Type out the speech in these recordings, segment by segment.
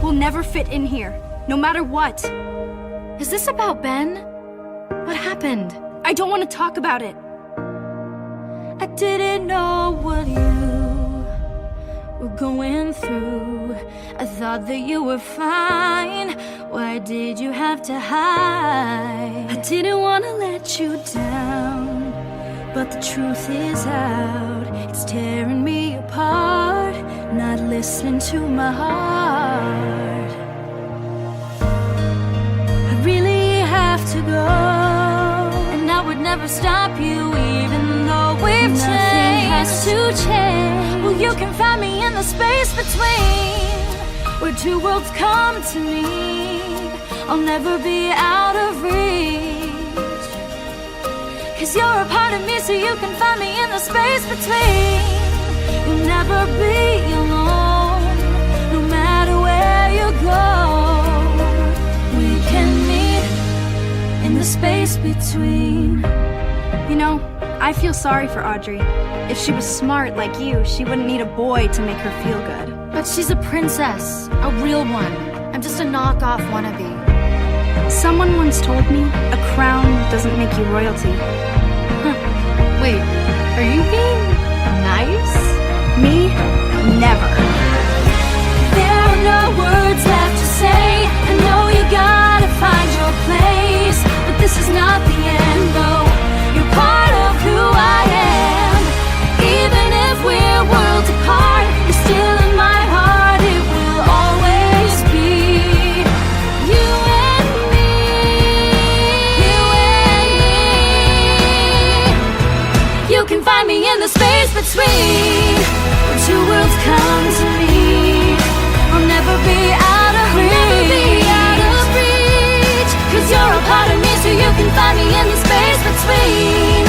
will never fit in here, no matter what. Is this about Ben? What happened? I don't want to talk about it. I didn't know what you were going through. I thought that you were fine. Why did you have to hide? I didn't want to let you down, but the truth is out. It's tearing me apart, not listening to my heart. I really have to go, and I would never stop you, even though we've changed. Nothing has to change. Well, you can find me in the space between, where two worlds come to meet. I'll never be out of reach, 'cause you're a part of me, so you can find me in the space between. You'll never be alone, no matter where you go. We can meet in the space between. You know, I feel sorry for Audrey. If she was smart like you, she wouldn't need a boy to make her feel good. But she's a princess, a real one. I'm just a knockoff wannabe. Someone once told me a crown doesn't make you royalty. Wait, are you being nice? Me? Never. There are no words left to say. I know you gotta find your place, but this is not the end, though. You're part of who I am. Even if we're worlds apart, you're still in my heart. It will always be you and me. You and me. You can find me in the space between, where two worlds come to meet. I'll never be out of reach, 'cause you're a part of me, so you can find me in the space between.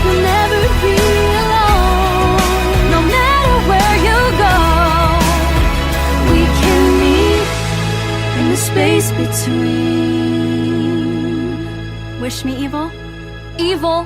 You'll never be alone, no matter where you go. We can meet in the space between. Wish me evil? Evil?